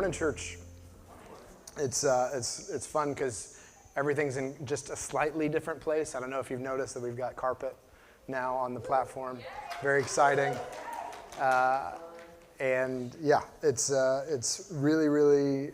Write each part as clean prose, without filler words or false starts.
Morning, church. It's fun because everything's in just a slightly different place. I don't know if you've noticed that we've got carpet now on the platform. Very exciting. And yeah, it's really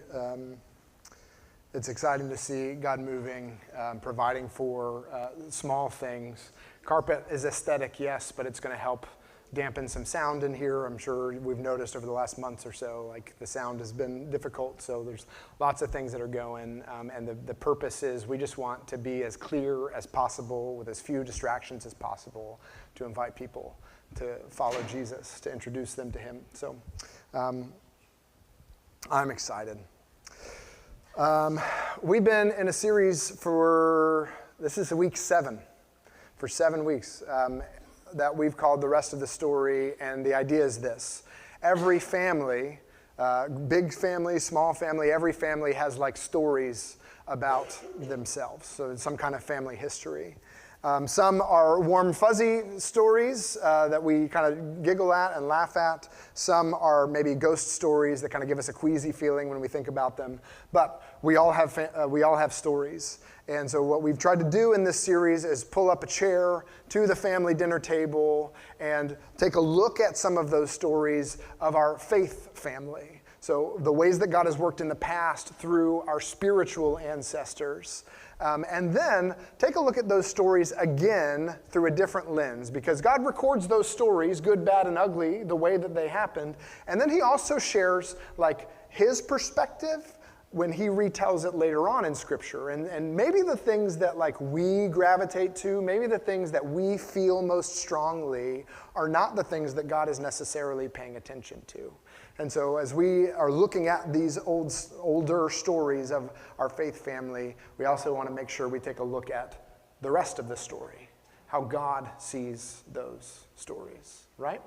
it's exciting to see God moving, providing for small things. Carpet is aesthetic, yes, but it's going to help dampen some sound in here. I'm sure we've noticed over the last months or so, like the sound has been difficult, so there's lots of things that are going, and the purpose is we just want to be as clear as possible with as few distractions as possible to invite people to follow Jesus, to introduce them to him. So I'm excited. We've been in a series this is week 7, for 7 weeks. That we've called The Rest of the Story, and the idea is this. Every family, big family, small family, every family has like stories about themselves, so it's some kind of family history. Some are warm, fuzzy stories that we kind of giggle at and laugh at. Some are maybe ghost stories that kind of give us a queasy feeling when we think about them. But we all have stories. And so what we've tried to do in this series is pull up a chair to the family dinner table and take a look at some of those stories of our faith family. So the ways that God has worked in the past through our spiritual ancestors. And then take a look at those stories again through a different lens, because God records those stories, good, bad, and ugly, the way that they happened. And then he also shares like his perspective when he retells it later on in Scripture. And maybe the things that like we gravitate to, maybe the things that we feel most strongly are not the things that God is necessarily paying attention to. And so as we are looking at these older stories of our faith family, we also want to make sure we take a look at the rest of the story, how God sees those stories, right?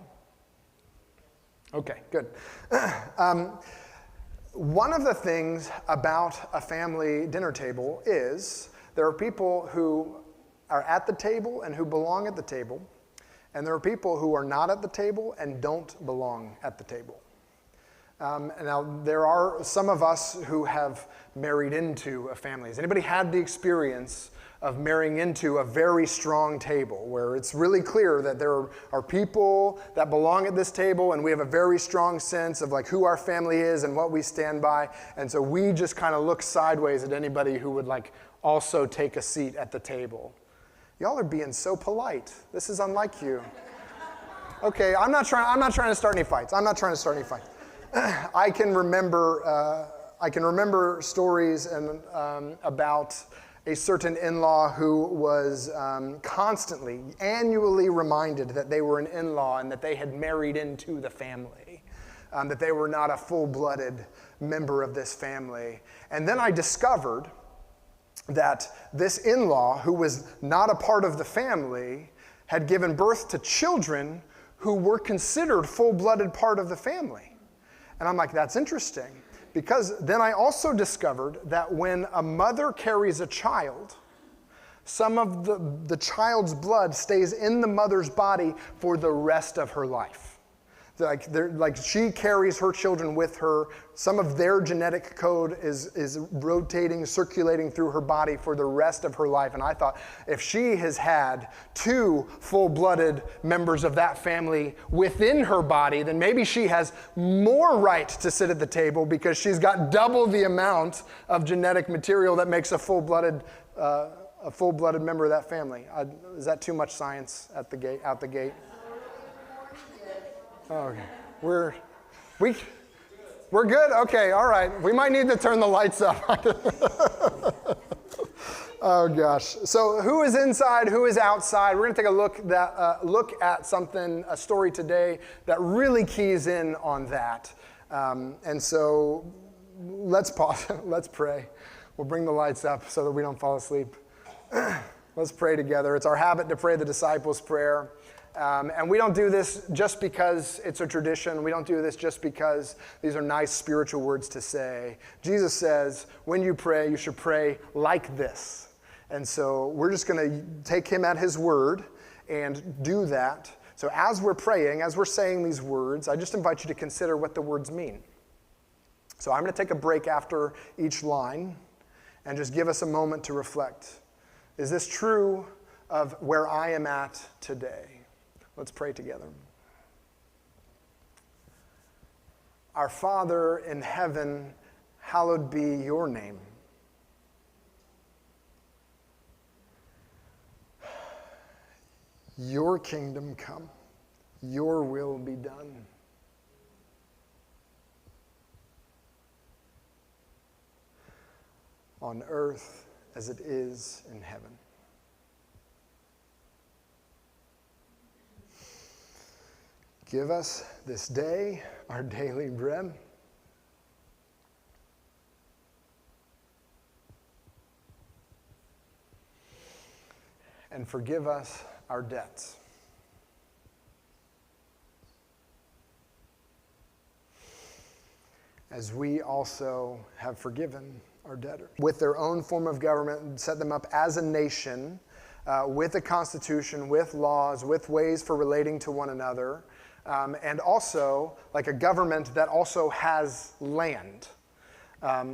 Okay, good. One of the things about a family dinner table is there are people who are at the table and who belong at the table, and there are people who are not at the table and don't belong at the table. And now there are some of us who have married into a family. Has anybody had the experience of marrying into a very strong table where it's really clear that there are people that belong at this table and we have a very strong sense of like who our family is and what we stand by, and so we just kind of look sideways at anybody who would like also take a seat at the table? Y'all are being so polite. This is unlike you. Okay, I'm not trying to start any fights. I can remember stories about a certain in-law who was constantly, annually reminded that they were an in-law and that they had married into the family, that they were not a full-blooded member of this family. And then I discovered that this in-law, who was not a part of the family, had given birth to children who were considered full-blooded part of the family. And I'm like, that's interesting. Because then I also discovered that when a mother carries a child, some of the child's blood stays in the mother's body for the rest of her life. Like she carries her children with her. Some of their genetic code is rotating, circulating through her body for the rest of her life. And I thought, if she has had 2 full-blooded members of that family within her body, then maybe she has more right to sit at the table because she's got double the amount of genetic material that makes a full-blooded member of that family. Is that too much science out the gate? Oh, okay. We're good? Okay, all right. We might need to turn the lights up. Oh, gosh. So who is inside? Who is outside? We're going to take a look at a story today that really keys in on that. And so let's pause. Let's pray. We'll bring the lights up so that we don't fall asleep. Let's pray together. It's our habit to pray the disciples' prayer. And we don't do this just because it's a tradition. We don't do this just because these are nice spiritual words to say. Jesus says, when you pray, you should pray like this. And so we're just going to take him at his word and do that. So as we're praying, as we're saying these words, I just invite you to consider what the words mean. So I'm going to take a break after each line and just give us a moment to reflect. Is this true of where I am at today? Let's pray together. Our Father in heaven, hallowed be your name. Your kingdom come, your will be done. On earth as it is in heaven. Give us this day our daily bread. And forgive us our debts. As we also have forgiven our debtors. With their own form of government, set them up as a nation, with a constitution, with laws, with ways for relating to one another, and also like a government that also has land.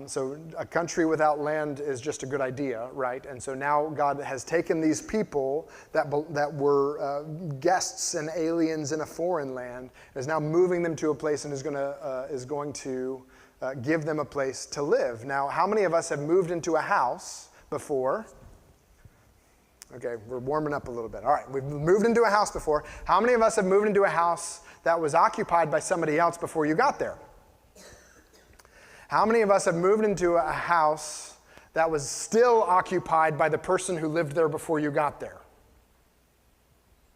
So a country without land is just a good idea, right? And so now God has taken these people that were guests and aliens in a foreign land, is now moving them to a place and is going to give them a place to live. Now, how many of us have moved into a house before? Okay, we're warming up a little bit. All right, we've moved into a house before. How many of us have moved into a house that was occupied by somebody else before you got there? How many of us have moved into a house that was still occupied by the person who lived there before you got there?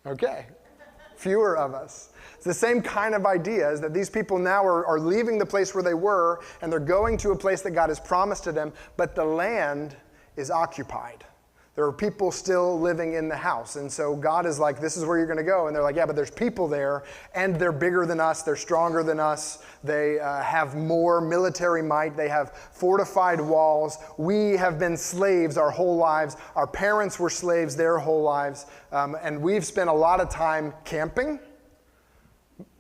Okay, fewer of us. It's the same kind of idea, is that these people now are leaving the place where they were, and they're going to a place that God has promised to them, but the land is occupied. There are people still living in the house. And so God is like, this is where you're going to go. And they're like, yeah, but there's people there, and they're bigger than us. They're stronger than us. They have more military might. They have fortified walls. We have been slaves our whole lives. Our parents were slaves their whole lives. And we've spent a lot of time camping,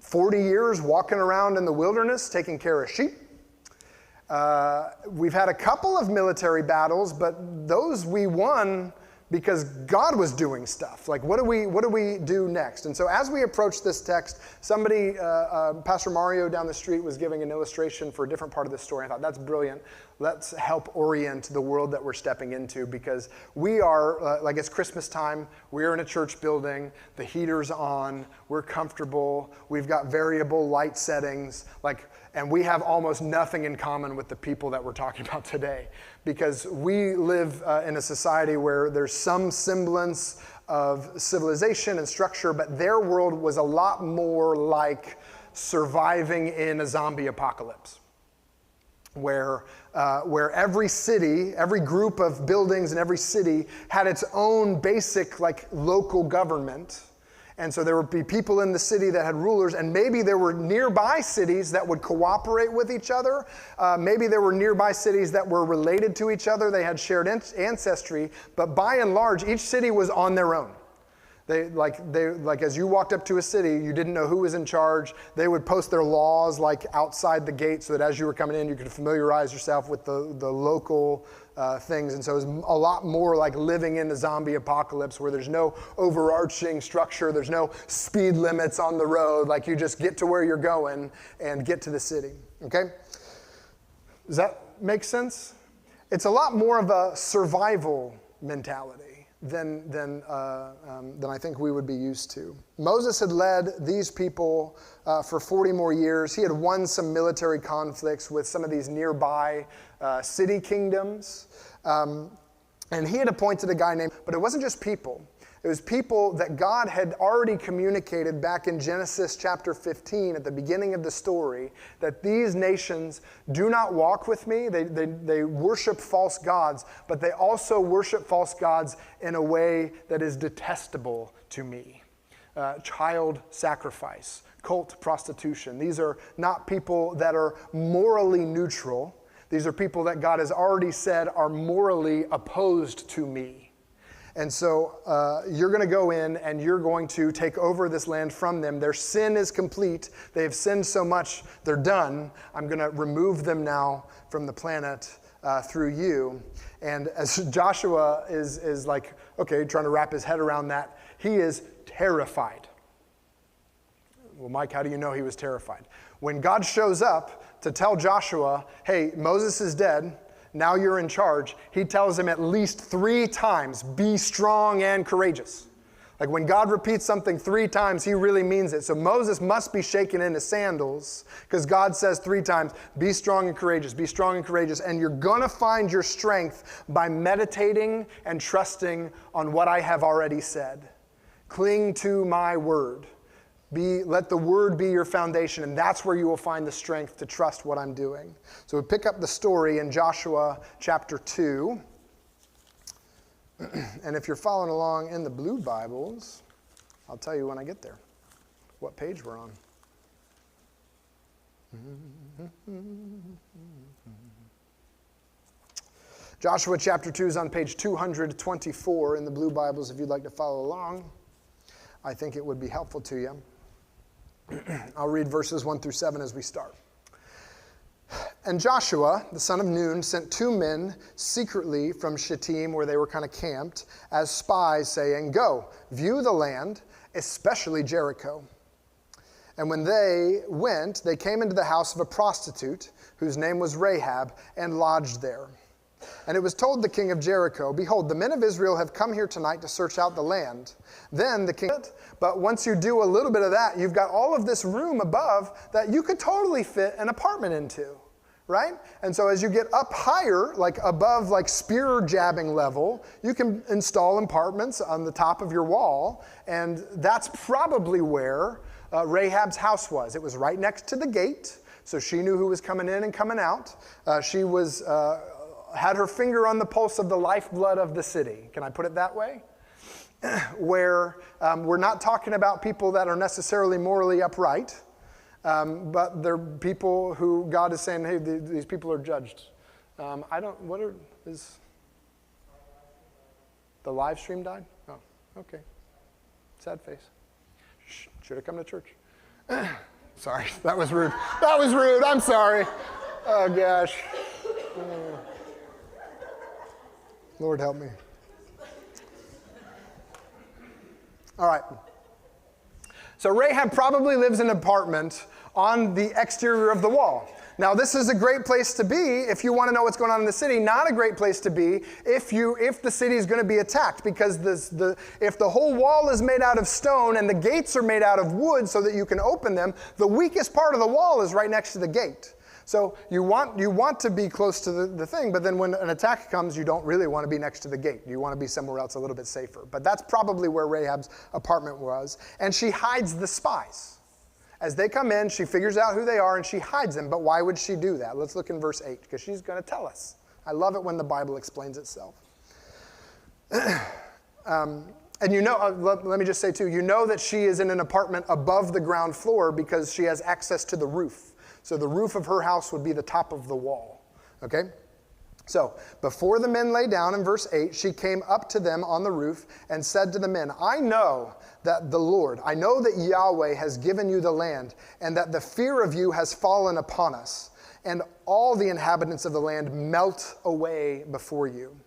40 years walking around in the wilderness, taking care of sheep. We've had a couple of military battles, but those we won because God was doing stuff. Like, what do we do next? And so as we approach this text, somebody, Pastor Mario down the street was giving an illustration for a different part of the story. I thought, that's brilliant. Let's help orient the world that we're stepping into, because we are, like, it's Christmas time, we're in a church building, the heater's on, we're comfortable, we've got variable light settings, and we have almost nothing in common with the people that we're talking about today, because we live in a society where there's some semblance of civilization and structure, but their world was a lot more like surviving in a zombie apocalypse, where every city, every group of buildings in every city had its own basic local government. And so there would be people in the city that had rulers, and maybe there were nearby cities that would cooperate with each other. Maybe there were nearby cities that were related to each other. They had shared ancestry, but by and large, each city was on their own. As you walked up to a city, you didn't know who was in charge. They would post their laws outside the gate, so that as you were coming in, you could familiarize yourself with the local things. And so it was a lot more like living in the zombie apocalypse, where there's no overarching structure, there's no speed limits on the road. Like, you just get to where you're going and get to the city. Okay? Does that make sense? It's a lot more of a survival mentality than I think we would be used to. Moses had led these people for 40 more years. He had won some military conflicts with some of these nearby city kingdoms. And he had appointed a guy named, but it wasn't just people. It was people that God had already communicated back in Genesis chapter 15 at the beginning of the story, that these nations do not walk with me. They worship false gods, but they also worship false gods in a way that is detestable to me. Child sacrifice, cult prostitution. These are not people that are morally neutral. These are people that God has already said are morally opposed to me. And so you're going to go in and you're going to take over this land from them. Their sin is complete. They have sinned so much, they're done. I'm going to remove them now from the planet through you. And as Joshua is like, okay, trying to wrap his head around that, he is terrified. Well, Mike, how do you know he was terrified? When God shows up to tell Joshua, hey, Moses is dead, now you're in charge, he tells him at least 3 times, be strong and courageous. Like when God repeats something 3 times, he really means it. So Moses must be shaken in his sandals because God says 3 times, be strong and courageous, be strong and courageous. And you're going to find your strength by meditating and trusting on what I have already said. Cling to my word. Let the word be your foundation, and that's where you will find the strength to trust what I'm doing. So we pick up the story in Joshua chapter 2. And if you're following along in the blue Bibles, I'll tell you when I get there what page we're on. Joshua chapter 2 is on page 224 in the blue Bibles if you'd like to follow along. I think it would be helpful to you. I'll read verses 1 through 7 as we start. And Joshua, the son of Nun, sent 2 men secretly from Shittim, where they were kind of camped, as spies, saying, go, view the land, especially Jericho. And when they went, they came into the house of a prostitute, whose name was Rahab, and lodged there. And it was told the king of Jericho, behold, the men of Israel have come here tonight to search out the land. Then the king, but once you do a little bit of that, you've got all of this room above that you could totally fit an apartment into, right? And so as you get up higher, like above like spear jabbing level, you can install apartments on the top of your wall. And that's probably where Rahab's house was. It was right next to the gate. So she knew who was coming in and coming out. She was... had her finger on the pulse of the lifeblood of the city. Can I put it that way? Where we're not talking about people that are necessarily morally upright, but they're people who God is saying, hey, these people are judged. Is the live stream died? Oh, okay. Sad face. Should have come to church. Sorry, that was rude. That was rude, I'm sorry. Oh, gosh. Lord help me. All right. So Rahab probably lives in an apartment on the exterior of the wall. Now, this is a great place to be if you want to know what's going on in the city. Not a great place to be if the city is going to be attacked, because if the whole wall is made out of stone and the gates are made out of wood so that you can open them, the weakest part of the wall is right next to the gate. So you want to be close to the thing, but then when an attack comes, you don't really want to be next to the gate. You want to be somewhere else a little bit safer. But that's probably where Rahab's apartment was. And she hides the spies. As they come in, she figures out who they are and she hides them. But why would she do that? Let's look in verse 8, because she's going to tell us. I love it when the Bible explains itself. And let me just say too, you know that she is in an apartment above the ground floor because she has access to the roof. So the roof of her house would be the top of the wall, okay? So before the men lay down, in verse 8, she came up to them on the roof and said to the men, I know that Yahweh has given you the land, and that the fear of you has fallen upon us, and all the inhabitants of the land melt away before you.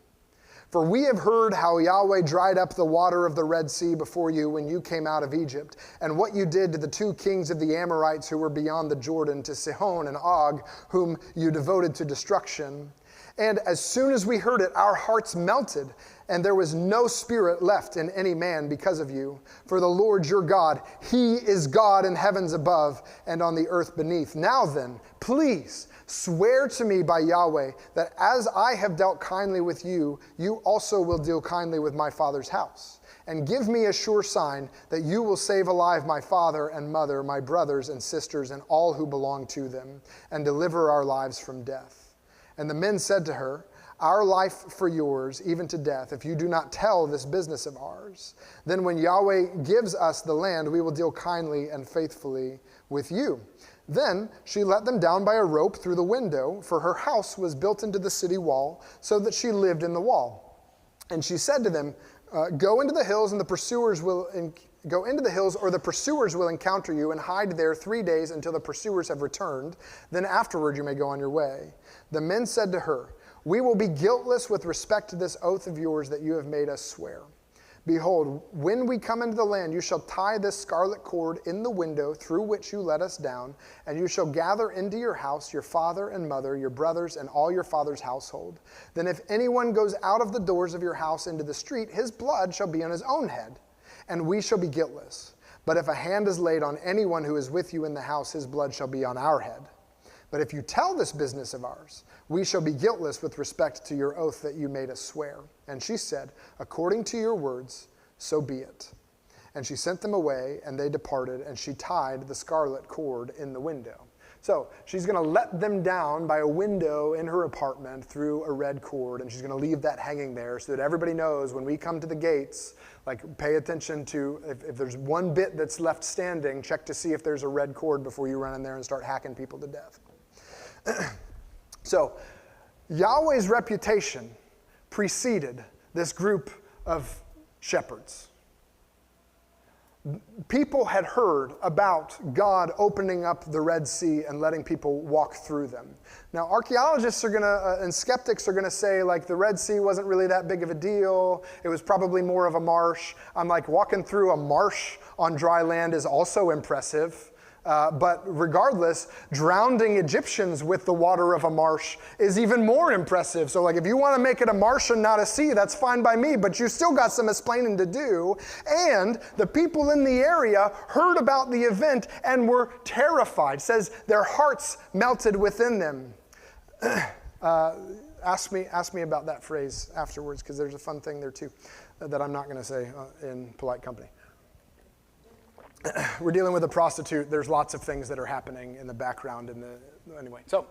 For we have heard how Yahweh dried up the water of the Red Sea before you when you came out of Egypt, and what you did to the 2 kings of the Amorites who were beyond the Jordan, to Sihon and Og, whom you devoted to destruction. And as soon as we heard it, our hearts melted, and there was no spirit left in any man because of you. For the Lord your God, he is God in heavens above and on the earth beneath. Now then, please, swear to me by Yahweh that as I have dealt kindly with you, you also will deal kindly with my father's house. And give me a sure sign that you will save alive my father and mother, my brothers and sisters, and all who belong to them, and deliver our lives from death. And the men said to her, our life for yours, even to death, if you do not tell this business of ours. Then when Yahweh gives us the land, we will deal kindly and faithfully with you. Then she let them down by a rope through the window, for her house was built into the city wall, so that she lived in the wall. And she said to them, Go into the hills, and the pursuers will go into the hills, or the pursuers will encounter you, and hide there 3 days until the pursuers have returned. Then afterward you may go on your way." The men said to her, "We will be guiltless with respect to this oath of yours that you have made us swear. Behold, when we come into the land, you shall tie this scarlet cord in the window through which you let us down, and you shall gather into your house your father and mother, your brothers, and all your father's household. Then if anyone goes out of the doors of your house into the street, his blood shall be on his own head, and we shall be guiltless. But if a hand is laid on anyone who is with you in the house, his blood shall be on our head. But if you tell this business of ours, we shall be guiltless with respect to your oath that you made us swear." And she said, "According to your words, so be it." And she sent them away, and they departed, and she tied the scarlet cord in the window. So she's going to let them down by a window in her apartment through a red cord, and she's going to leave that hanging there so that everybody knows when we come to the gates, like pay attention to if there's one bit that's left standing, check to see if there's a red cord before you run in there and start hacking people to death. So Yahweh's reputation preceded this group of shepherds. People had heard about God opening up the Red Sea and letting people walk through them. Now, archaeologists are and skeptics are gonna say, like, the Red Sea wasn't really that big of a deal. It was probably more of a marsh. I'm like, walking through a marsh on dry land is also impressive. But regardless, drowning Egyptians with the water of a marsh is even more impressive. So like if you want to make it a marsh and not a sea, that's fine by me, but you still got some explaining to do. And the people in the area heard about the event and were terrified. It says their hearts melted within them. Ask me about that phrase afterwards, because there's a fun thing there too that I'm not going to say in polite company. We're dealing with a prostitute. There's lots of things that are happening in the background. Anyway, so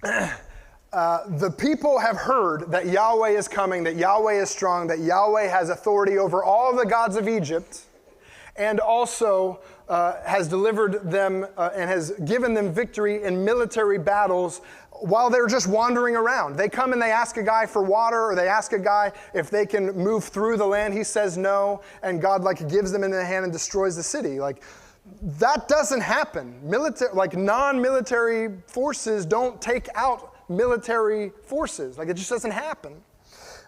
the people have heard that Yahweh is coming, that Yahweh is strong, that Yahweh has authority over all the gods of Egypt, and also has delivered them and has given them victory in military battles while they're just wandering around. They come and they ask a guy for water, or they ask a guy if they can move through the land. He says no, and God gives them into the hand and destroys the city. That doesn't happen. Non-military forces don't take out military forces. It just doesn't happen.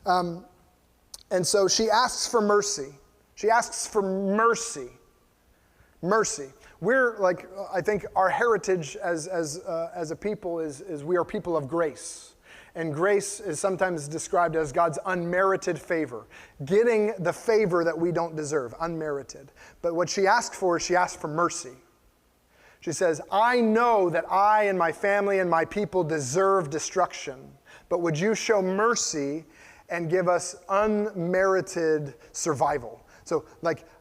And so she asks for mercy. She asks for mercy. Mercy. We're I think our heritage as a people is we are people of grace. And grace is sometimes described as God's unmerited favor. Getting the favor that we don't deserve, unmerited. But what she asked for is she asked for mercy. She says, "I know that I and my family and my people deserve destruction, but would you show mercy and give us unmerited survival?" So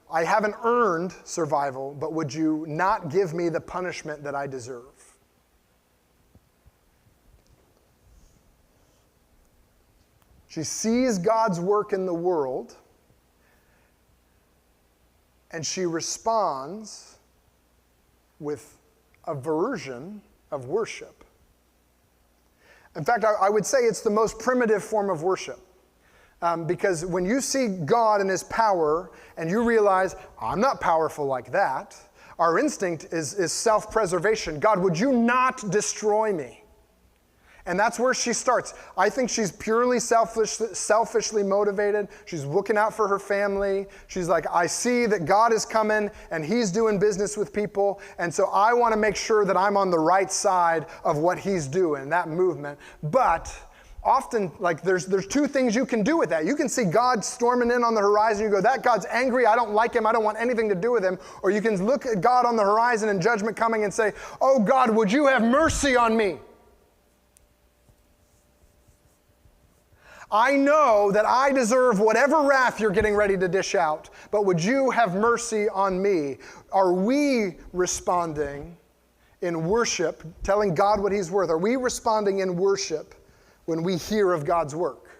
I haven't earned survival, but would you not give me the punishment that I deserve? She sees God's work in the world, and she responds with a version of worship. In fact, I would say it's the most primitive form of worship. Because when you see God and his power and you realize, I'm not powerful like that, our instinct is self-preservation. God, would you not destroy me? And that's where she starts. I think she's purely selfishly motivated. She's looking out for her family. She's like, I see that God is coming and he's doing business with people. And so I want to make sure that I'm on the right side of what he's doing, that movement. But often, there's two things you can do with that. You can see God storming in on the horizon. You go, that God's angry. I don't like him. I don't want anything to do with him. Or you can look at God on the horizon and judgment coming and say, oh God, would you have mercy on me? I know that I deserve whatever wrath you're getting ready to dish out, but would you have mercy on me? Are we responding in worship, telling God what he's worth? Are we responding in worship when we hear of God's work?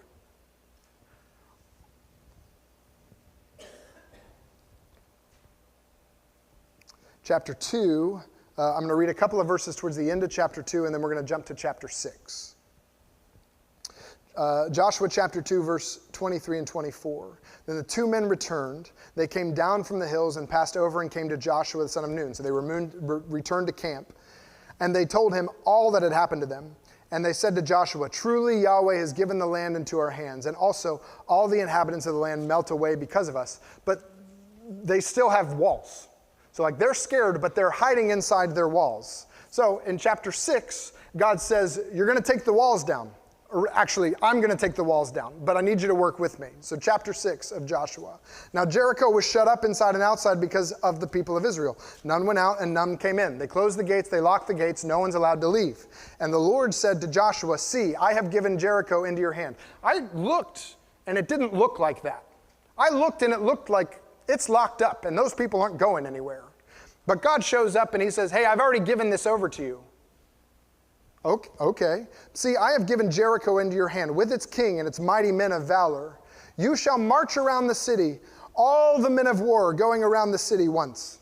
Chapter 2, I'm going to read a couple of verses towards the end of chapter 2, and then we're going to jump to chapter 6. Joshua chapter 2, verse 23 and 24. Then the two men returned. They came down from the hills and passed over and came to Joshua the son of Nun. So they returned to camp. And they told him all that had happened to them. And they said to Joshua, truly Yahweh has given the land into our hands. And also all the inhabitants of the land melt away because of us. But they still have walls. So like they're scared, but they're hiding inside their walls. So in chapter 6, God says, you're going to take the walls down. Or actually, I'm going to take the walls down, but I need you to work with me. So chapter 6 of Joshua. Now Jericho was shut up inside and outside because of the people of Israel. None went out and none came in. They closed the gates, they locked the gates, no one's allowed to leave. And the Lord said to Joshua, see, I have given Jericho into your hand. I looked, and it didn't look like that. I looked, and it looked like it's locked up, and those people aren't going anywhere. But God shows up, and he says, hey, I've already given this over to you. Okay. See, I have given Jericho into your hand with its king and its mighty men of valor. You shall march around the city, all the men of war going around the city once.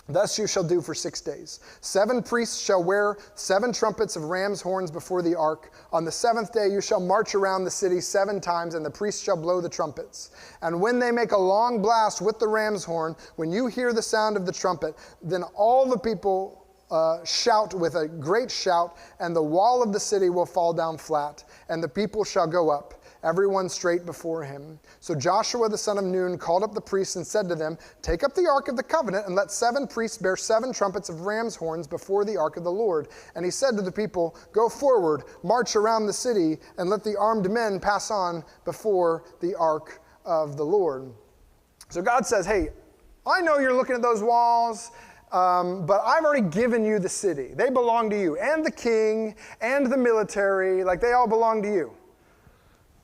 Thus you shall do for 6 days. 7 priests shall wear 7 trumpets of ram's horns before the ark. On the 7th day you shall march around the city 7 times, and the priests shall blow the trumpets. And when they make a long blast with the ram's horn, when you hear the sound of the trumpet, then all the people shout with a great shout, and the wall of the city will fall down flat, and the people shall go up, everyone straight before him. So Joshua the son of Nun called up the priests and said to them, take up the ark of the covenant, and let 7 priests bear 7 trumpets of ram's horns before the ark of the Lord. And he said to the people, go forward, march around the city, and let the armed men pass on before the ark of the Lord. So God says, hey, I know you're looking at those walls, but I've already given you the city. They belong to you, and the king, and the military, like they all belong to you.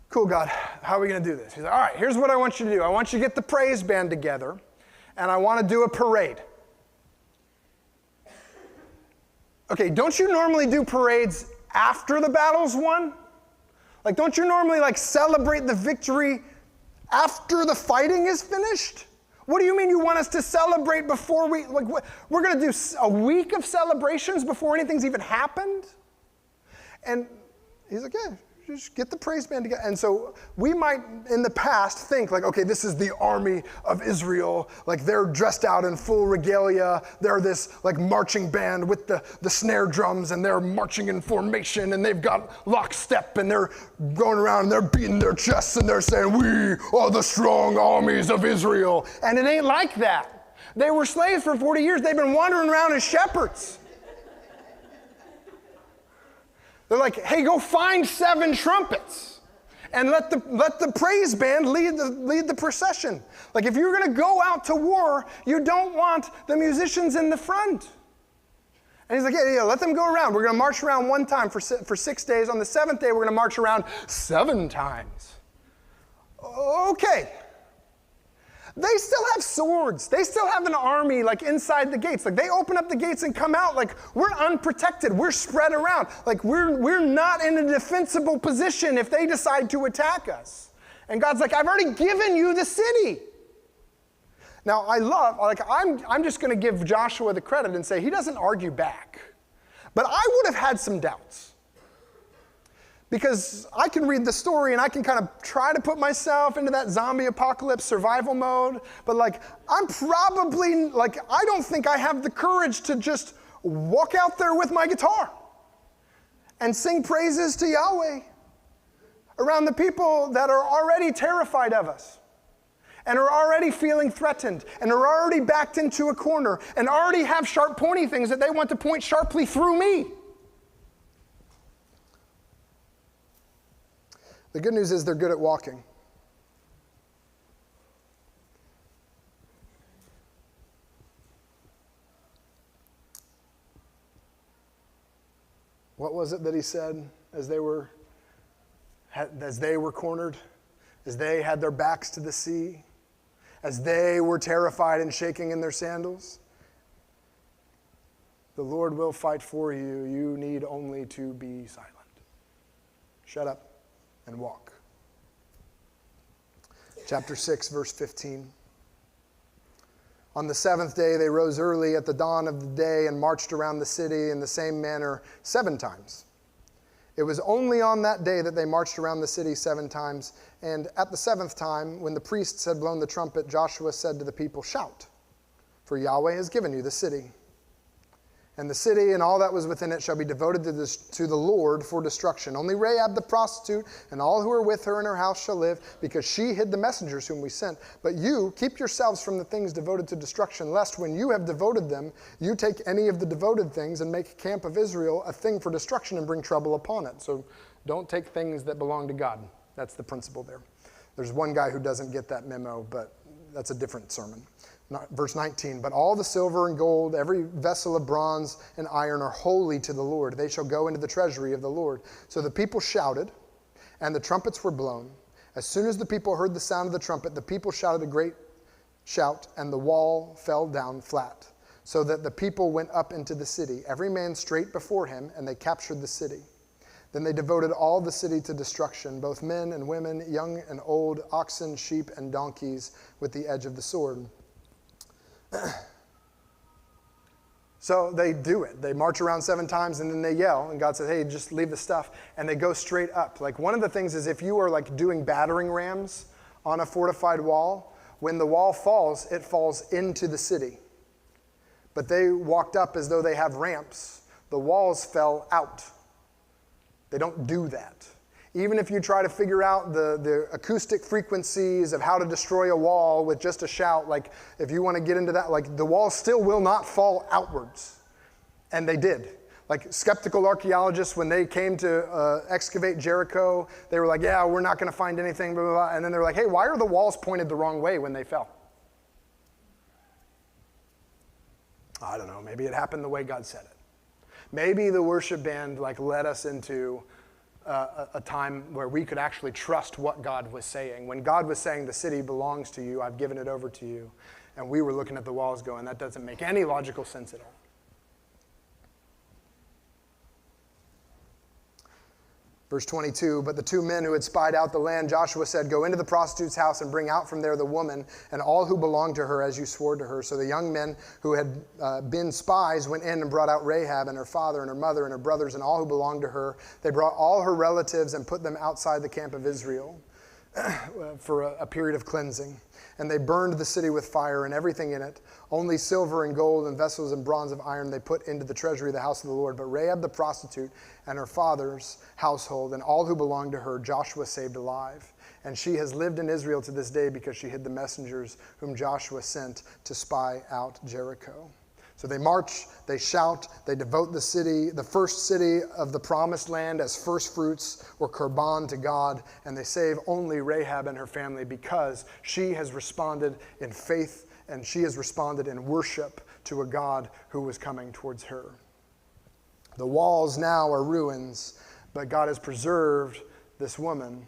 Cool, God, how are we going to do this? He's like, all right, here's what I want you to do. I want you to get the praise band together, and I want to do a parade. Okay, don't you normally do parades after the battle's won? Like, don't you normally celebrate the victory after the fighting is finished? What do you mean you want us to celebrate before we're going to do a week of celebrations before anything's even happened? And he's like, yeah, just get the praise band together. And so we might, in the past, think okay, this is the army of Israel. They're dressed out in full regalia. They're this marching band with the snare drums, and they're marching in formation, and they've got lockstep, and they're going around, and they're beating their chests, and they're saying, we are the strong armies of Israel. And it ain't like that. They were slaves for 40 years. They've been wandering around as shepherds. They're like, hey, go find 7 trumpets and let the praise band lead the procession. If you're going to go out to war, you don't want the musicians in the front. And he's like, yeah, let them go around. We're going to march around one time for 6 days. On the 7th day, we're going to march around 7 times. Okay. They still have swords. They still have an army inside the gates. They open up the gates and come out we're unprotected. We're spread around. We're not in a defensible position if they decide to attack us. And God's like, I've already given you the city. Now I'm just going to give Joshua the credit and say he doesn't argue back. But I would have had some doubts. Because I can read the story and I can kind of try to put myself into that zombie apocalypse survival mode. But I'm probably, I don't think I have the courage to just walk out there with my guitar and sing praises to Yahweh around the people that are already terrified of us and are already feeling threatened and are already backed into a corner and already have sharp pointy things that they want to point sharply through me. The good news is they're good at walking. What was it that he said as they were cornered, as they had their backs to the sea, as they were terrified and shaking in their sandals? The Lord will fight for you. You need only to be silent. Shut up and walk. Chapter 6, verse 15. On the 7th day they rose early at the dawn of the day and marched around the city in the same manner 7 times. It was only on that day that they marched around the city 7 times. And at the 7th time, when the priests had blown the trumpet, Joshua said to the people, "Shout, for Yahweh has given you the city. And the city and all that was within it shall be devoted to the Lord for destruction. Only Rahab the prostitute and all who are with her in her house shall live, because she hid the messengers whom we sent. But you keep yourselves from the things devoted to destruction, lest when you have devoted them, you take any of the devoted things and make camp of Israel a thing for destruction and bring trouble upon it." So don't take things that belong to God. That's the principle there. There's one guy who doesn't get that memo, but that's a different sermon. Verse 19, "But all the silver and gold, every vessel of bronze and iron are holy to the Lord. They shall go into the treasury of the Lord." So the people shouted, and the trumpets were blown. As soon as the people heard the sound of the trumpet, the people shouted a great shout, and the wall fell down flat, so that the people went up into the city, every man straight before him, and they captured the city. Then they devoted all the city to destruction, both men and women, young and old, oxen, sheep, and donkeys, with the edge of the sword. So they do it. They march around 7 times and then they yell, and God says, "Hey, just leave the stuff." And they go straight up. Like, one of the things is, if you are like doing battering rams on a fortified wall, when the wall falls, it falls into the city. But they walked up as though they have ramps. The walls fell out. They don't do that. Even if you try to figure out the acoustic frequencies of how to destroy a wall with just a shout, like, if you want to get into that, like, the wall still will not fall outwards. And they did. Like, skeptical archaeologists, when they came to excavate Jericho, they were like, "Yeah, we're not going to find anything, blah, blah, blah." And then they're like, "Hey, why are the walls pointed the wrong way when they fell?" I don't know. Maybe it happened the way God said it. Maybe the worship band like led us into a time where we could actually trust what God was saying. When God was saying, "The city belongs to you, I've given it over to you," and we were looking at the walls going, "That doesn't make any logical sense at all." Verse 22, "But the 2 men who had spied out the land, Joshua said, 'Go into the prostitute's house and bring out from there the woman and all who belong to her, as you swore to her.' So the young men who had been spies went in and brought out Rahab and her father and her mother and her brothers and all who belonged to her. They brought all her relatives and put them outside the camp of Israel for a period of cleansing. And they burned the city with fire and everything in it. Only silver and gold and vessels and bronze of iron they put into the treasury of the house of the Lord. But Rahab the prostitute and her father's household and all who belonged to her, Joshua saved alive. And she has lived in Israel to this day, because she hid the messengers whom Joshua sent to spy out Jericho." So they march, they shout, they devote the city, the first city of the promised land, as first fruits or korban to God, and they save only Rahab and her family, because she has responded in faith and she has responded in worship to a God who was coming towards her. The walls now are ruins, but God has preserved this woman.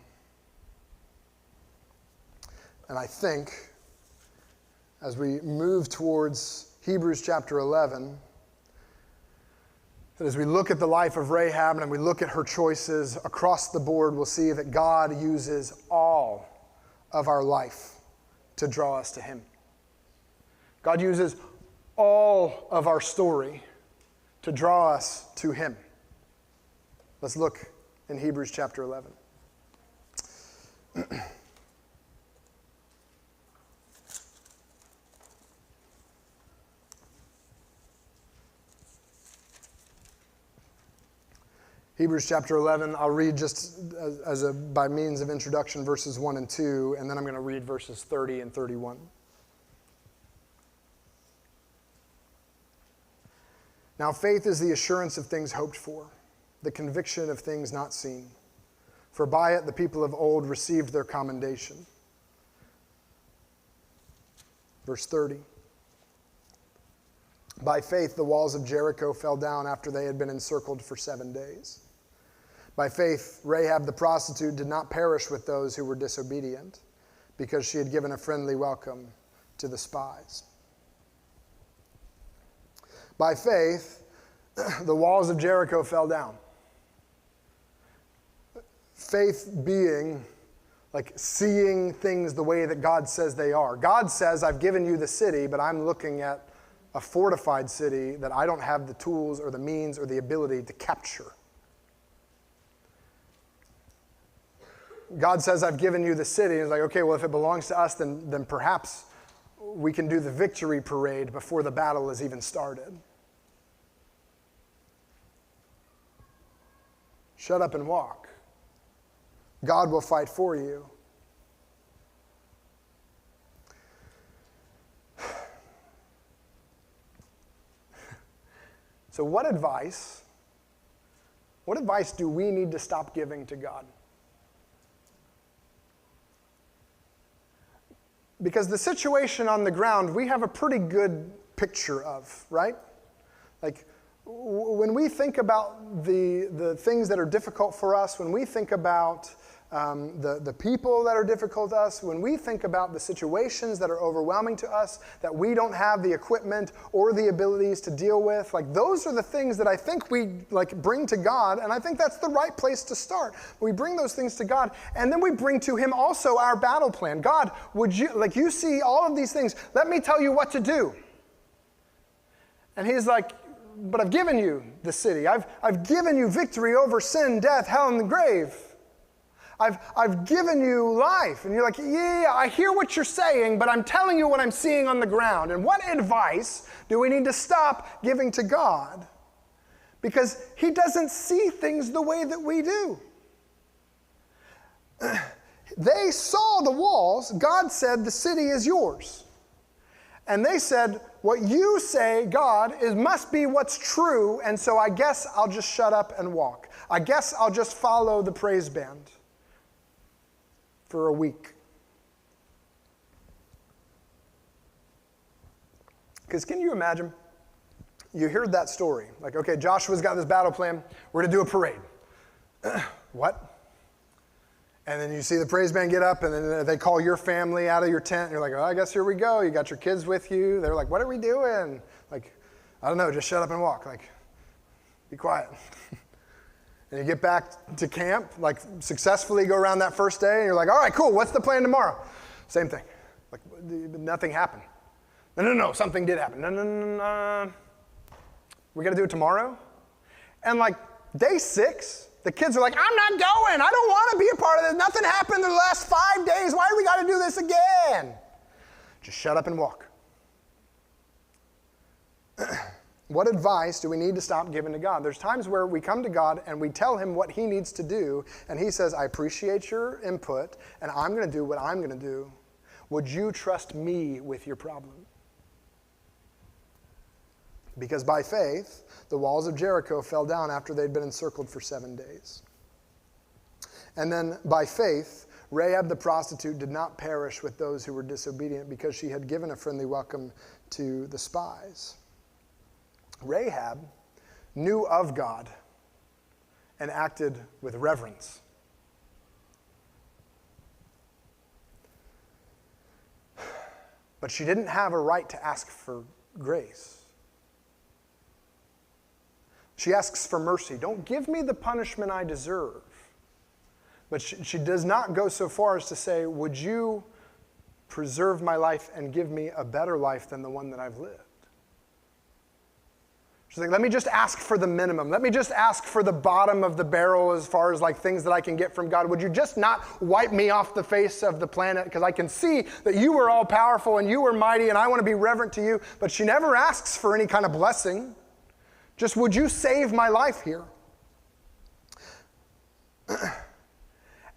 And I think, as we move towards Hebrews chapter 11, that as we look at the life of Rahab and we look at her choices across the board, we'll see that God uses all of our life to draw us to Him. God uses all of our story to draw us to Him. Let's look in Hebrews chapter 11. Hebrews chapter 11, I'll read just by means of introduction verses 1 and 2, and then I'm going to read verses 30 and 31. "Now faith is the assurance of things hoped for, the conviction of things not seen. For by it the people of old received their commendation." Verse 30. "By faith the walls of Jericho fell down after they had been encircled for 7 days. By faith Rahab the prostitute did not perish with those who were disobedient, because she had given a friendly welcome to the spies. By faith the walls of Jericho fell down." Faith being like seeing things the way that God says they are. God says, "I've given you the city," but I'm looking at a fortified city that I don't have the tools or the means or the ability to capture. God says, I've given you the city. It's like, okay, well, if it belongs to us, then perhaps we can do the victory parade before the battle is even started. Shut up and walk. God will fight for you. So what advice do we need to stop giving to God? Because the situation on the ground, we have a pretty good picture of, right? Like, when we think about the things that are difficult for us, when we think about the people that are difficult to us, when we think about the situations that are overwhelming to us, that we don't have the equipment or the abilities to deal with, like those are the things that I think we bring to God, and I think that's the right place to start. We bring those things to God, and then we bring to Him also our battle plan. God, would you, you see all of these things, let me tell you what to do. And He's like, but I've given you the city. I've given you victory over sin, death, hell, and the grave. I've given you life. And you're like, yeah, I hear what you're saying, but I'm telling you what I'm seeing on the ground. And what advice do we need to stop giving to God? Because He doesn't see things the way that we do. They saw the walls. God said, the city is yours. And they said, what you say, God, must be what's true, and so I guess I'll just shut up and walk. I guess I'll just follow the praise band for a week. Because can you imagine? You heard that story. Like, okay, Joshua's got this battle plan. We're going to do a parade. What? And then you see the praise band get up, and then they call your family out of your tent, and you're like, oh, I guess here we go. You got your kids with you. They're like, what are we doing? Like, I don't know, just shut up and walk. Like, be quiet. And you get back to camp, like successfully go around that first day, and you're like, all right, cool, what's the plan tomorrow? Same thing. Like, nothing happened. No, something did happen. No. We got to do it tomorrow? And like day 6, the kids are like, I'm not going. I don't want to be a part of this. Nothing happened in the last 5 days. Why do we got to do this again? Just shut up and walk. What advice do we need to stop giving to God? There's times where we come to God and we tell Him what He needs to do, and He says, I appreciate your input, and I'm going to do what I'm going to do. Would you trust me with your problem? Because by faith, the walls of Jericho fell down after they'd been encircled for 7 days. And then by faith, Rahab the prostitute did not perish with those who were disobedient because she had given a friendly welcome to the spies. Rahab knew of God and acted with reverence. But she didn't have a right to ask for grace. She asks for mercy. Don't give me the punishment I deserve. But she does not go so far as to say, would you preserve my life and give me a better life than the one that I've lived? She's like, let me just ask for the minimum. Let me just ask for the bottom of the barrel as far as like things that I can get from God. Would you just not wipe me off the face of the planet? Because I can see that you were all powerful and you were mighty and I want to be reverent to you. But she never asks for any kind of blessing. Just would you save my life here?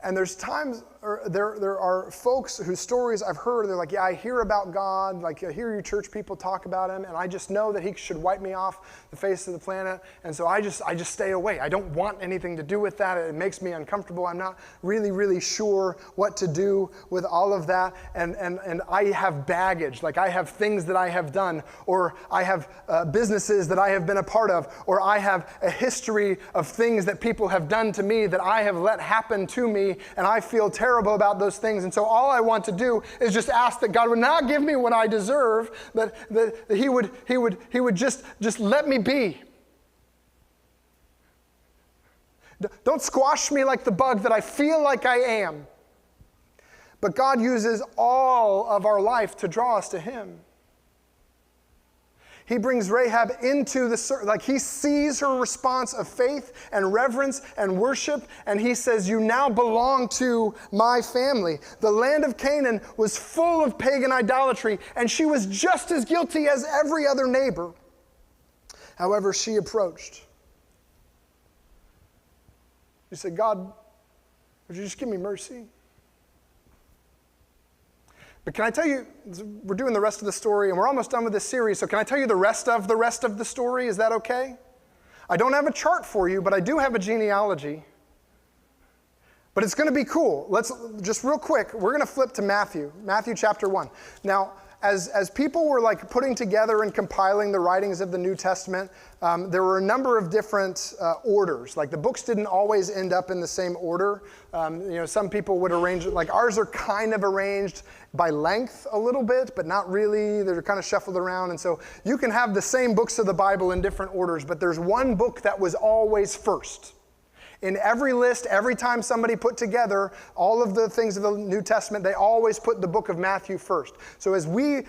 And there's times, or there are folks whose stories I've heard, they're like, yeah, I hear about God, like I hear you church people talk about Him, and I just know that He should wipe me off the face of the planet, and so I just stay away. I don't want anything to do with that. It makes me uncomfortable. I'm not really sure what to do with all of that, and I have baggage, like I have things that I have done, or I have businesses that I have been a part of, or I have a history of things that people have done to me that I have let happen to me, and I feel terrible about those things. And so all I want to do is just ask that God would not give me what I deserve, but that He would just let me be. Don't squash me like the bug that I feel like I am. But God uses all of our life to draw us to Him. He brings Rahab into like he sees her response of faith and reverence and worship, and he says, you now belong to my family. The land of Canaan was full of pagan idolatry, and she was just as guilty as every other neighbor. However, she approached. She said, God, would you just give me mercy? But can I tell you, we're doing the rest of the story, and we're almost done with this series, so can I tell you the rest of the story? Is that okay? I don't have a chart for you, but I do have a genealogy. But it's going to be cool. Let's, just real quick, we're going to flip to Matthew chapter 1. Now, as people were like putting together and compiling the writings of the New Testament, there were a number of different orders. Like the books didn't always end up in the same order. Some people would arrange it, like ours are kind of arranged by length a little bit, but not really. They're kind of shuffled around. And so you can have the same books of the Bible in different orders, but there's one book that was always first. In every list, every time somebody put together all of the things of the New Testament, they always put the book of Matthew first. So as we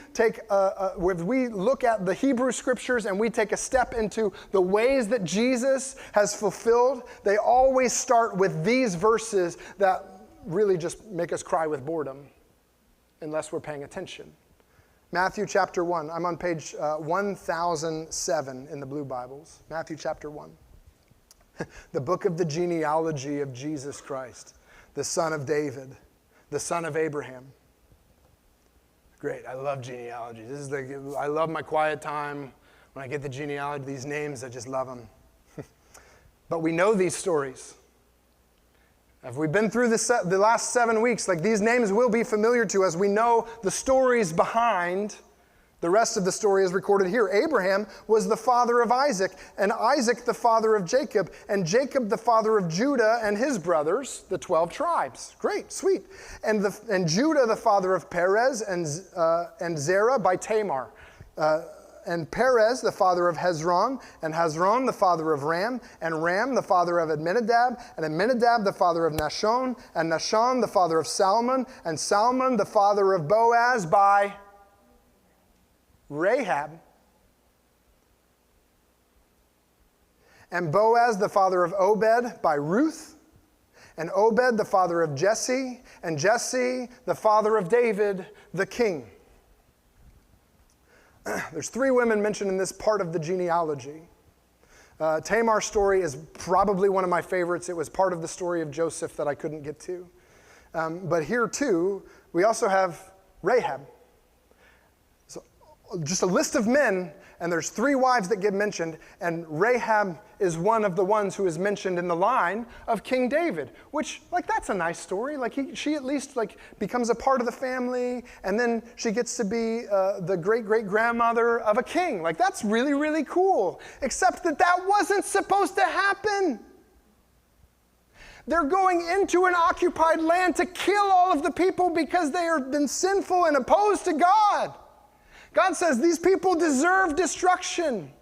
look at the Hebrew scriptures and we take a step into the ways that Jesus has fulfilled, they always start with these verses that really just make us cry with boredom, unless we're paying attention. Matthew chapter 1. I'm on page 1007 in the blue Bibles. Matthew chapter 1. The book of the genealogy of Jesus Christ, the son of David, the son of Abraham. Great, I love genealogy. I love my quiet time when I get the genealogy, these names, I just love them. But we know these stories. If we've been through the last 7 weeks, like these names will be familiar to us. We know the stories behind. The rest of the story is recorded here. Abraham was the father of Isaac, and Isaac the father of Jacob, and Jacob the father of Judah and his brothers, the 12 tribes. Great, sweet. And Judah the father of Perez and Zerah by Tamar. And Perez the father of Hezron, and Hezron the father of Ram, and Ram the father of Amminadab, and Amminadab the father of Nahshon, and Nahshon the father of Salmon, and Salmon the father of Boaz by Rahab, and Boaz the father of Obed by Ruth, and Obed the father of Jesse, and Jesse the father of David the king. There's 3 women mentioned in this part of the genealogy. Tamar's story is probably one of my favorites. It was part of the story of Joseph that I couldn't get to. But here too, we also have Rahab. Just a list of men, and there's 3 wives that get mentioned, and Rahab is one of the ones who is mentioned in the line of King David, which, like, that's a nice story. Like, she at least, like, becomes a part of the family, and then she gets to be the great-great-grandmother of a king. Like, that's really, really cool, except that wasn't supposed to happen. They're going into an occupied land to kill all of the people because they have been sinful and opposed to God. God says these people deserve destruction.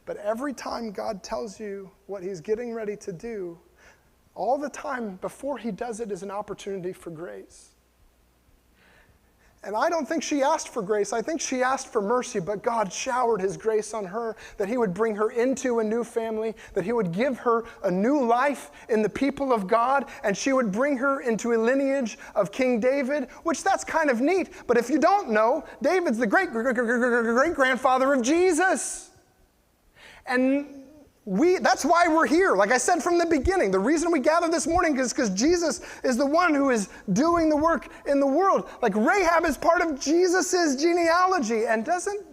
But every time God tells you what he's getting ready to do, all the time before he does it is an opportunity for grace. And I don't think she asked for grace. I think she asked for mercy, but God showered his grace on her, that he would bring her into a new family, that he would give her a new life in the people of God, and she would bring her into a lineage of King David, which that's kind of neat. But if you don't know, David's the great-grandfather of Jesus. And that's why we're here. Like I said from the beginning, the reason we gather this morning is because Jesus is the one who is doing the work in the world. Like Rahab is part of Jesus' genealogy. And doesn't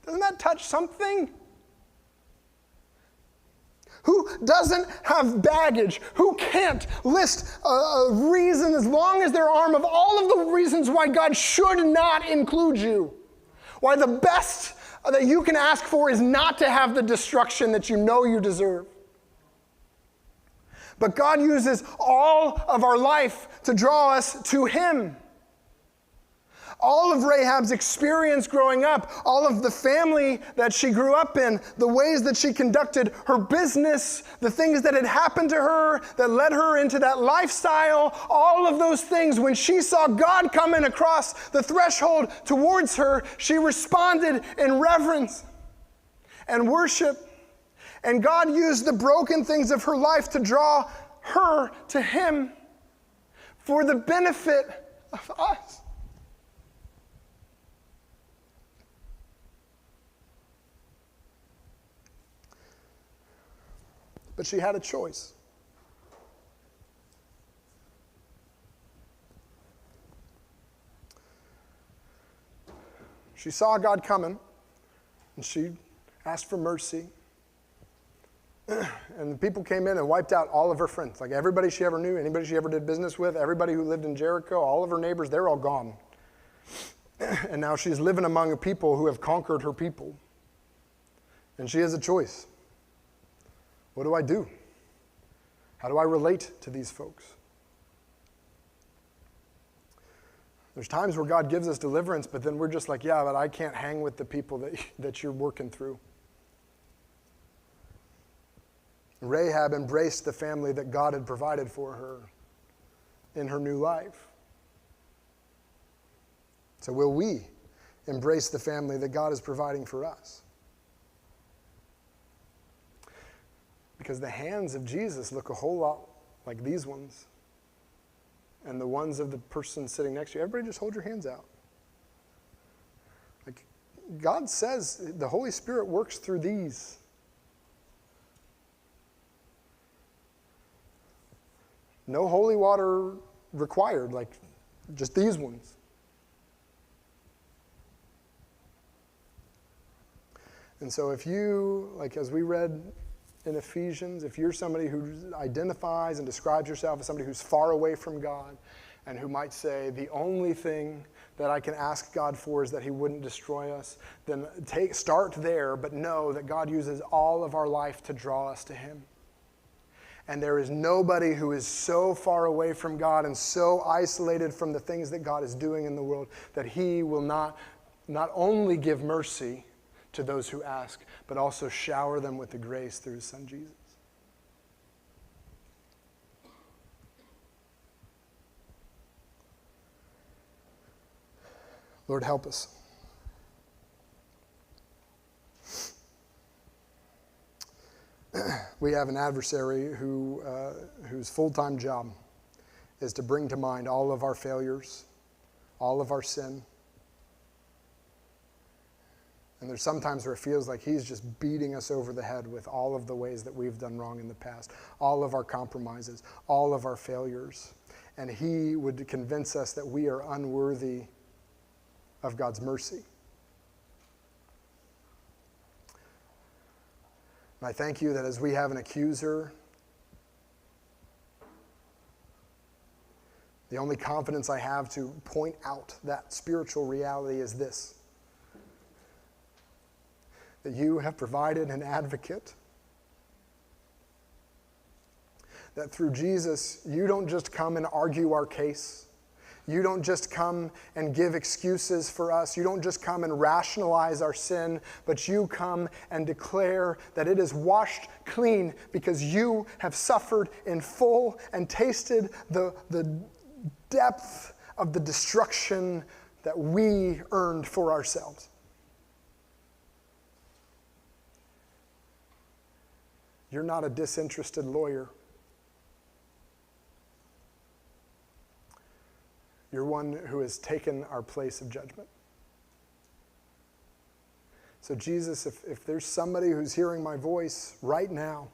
that touch something? Who doesn't have baggage? Who can't list a reason as long as their arm of all of the reasons why God should not include you? Why the best that you can ask for is not to have the destruction that you know you deserve. But God uses all of our life to draw us to him. all of Rahab's experience growing up, all of the family that she grew up in, the ways that she conducted her business, the things that had happened to her that led her into that lifestyle, all of those things, when she saw God coming across the threshold towards her, she responded in reverence and worship. And God used the broken things of her life to draw her to Him for the benefit of us. But she had a choice. She saw God coming, and she asked for mercy. And the people came in and wiped out all of her friends. Like everybody she ever knew, anybody she ever did business with, everybody who lived in Jericho, all of her neighbors, they're all gone. And now she's living among a people who have conquered her people. And she has a choice. What do I do? How do I relate to these folks? There's times where God gives us deliverance, but then we're just like, yeah, but I can't hang with the people that you're working through. Rahab embraced the family that God had provided for her in her new life. So will we embrace the family that God is providing for us? Because the hands of Jesus look a whole lot like these ones and the ones of the person sitting next to you. Everybody just hold your hands out. Like God says the Holy Spirit works through these. No holy water required, like just these ones. And so if you, like as we read in Ephesians, if you're somebody who identifies and describes yourself as somebody who's far away from God and who might say the only thing that I can ask God for is that He wouldn't destroy us, then start there, but know that God uses all of our life to draw us to Him. And there is nobody who is so far away from God and so isolated from the things that God is doing in the world that He will not only give mercy to those who ask, but also shower them with the grace through His Son Jesus. Lord, help us. We have an adversary whose full-time job is to bring to mind all of our failures, all of our sin. And there's sometimes where it feels like he's just beating us over the head with all of the ways that we've done wrong in the past, all of our compromises, all of our failures. And he would convince us that we are unworthy of God's mercy. And I thank you that as we have an accuser, the only confidence I have to point out that spiritual reality is this: that you have provided an advocate, that through Jesus, you don't just come and argue our case. You don't just come and give excuses for us. You don't just come and rationalize our sin, but you come and declare that it is washed clean because you have suffered in full and tasted the depth of the destruction that we earned for ourselves. You're not a disinterested lawyer. You're one who has taken our place of judgment. So Jesus, if there's somebody who's hearing my voice right now,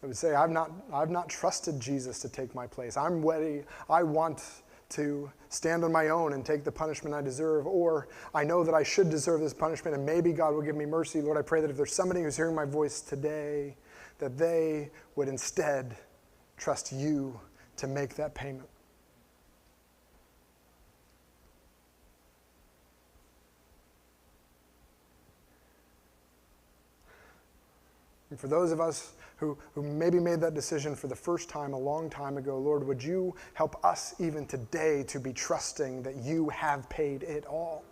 I would say, I've not trusted Jesus to take my place. I'm ready. I want to stand on my own and take the punishment I deserve, or I know that I should deserve this punishment and maybe God will give me mercy. Lord, I pray that if there's somebody who's hearing my voice today, that they would instead trust you to make that payment. And for those of us who maybe made that decision for the first time a long time ago, Lord, would you help us even today to be trusting that you have paid it all?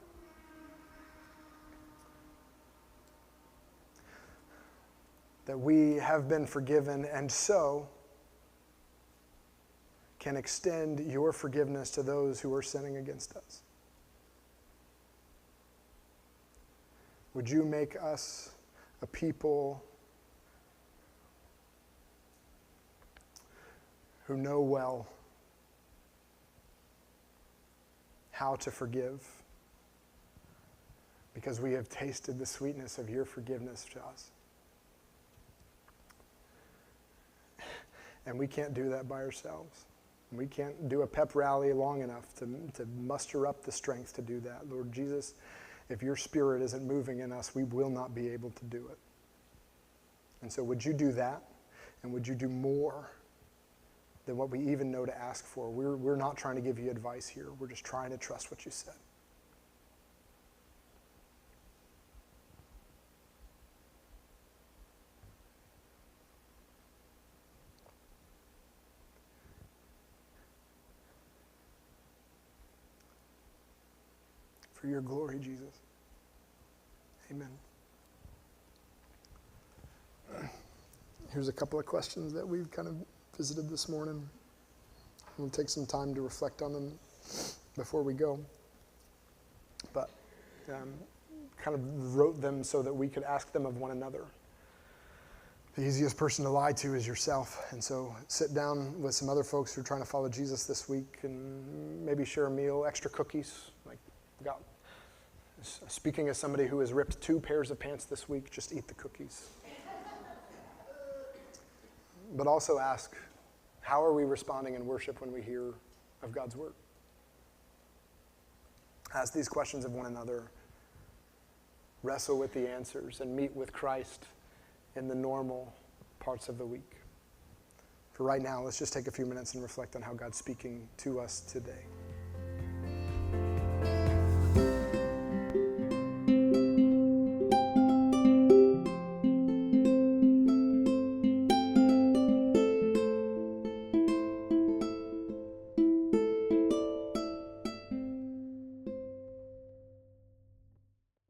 That we have been forgiven and so can extend your forgiveness to those who are sinning against us. Would you make us a people who know well how to forgive because we have tasted the sweetness of your forgiveness to us. And we can't do that by ourselves. We can't do a pep rally long enough to muster up the strength to do that. Lord Jesus, if your Spirit isn't moving in us, we will not be able to do it. And so would you do that? And would you do more than what we even know to ask for? We're not trying to give you advice here. We're just trying to trust what you said. For your glory, Jesus. Amen. Here's a couple of questions that we've kind of visited this morning. We'll take some time to reflect on them before we go. But kind of wrote them so that we could ask them of one another. The easiest person to lie to is yourself. And so sit down with some other folks who are trying to follow Jesus this week and maybe share a meal, extra cookies. Speaking as somebody who has ripped 2 pairs of pants this week, just eat the cookies. But also ask, how are we responding in worship when we hear of God's word? Ask these questions of one another. Wrestle with the answers and meet with Christ in the normal parts of the week. For right now, let's just take a few minutes and reflect on how God's speaking to us today.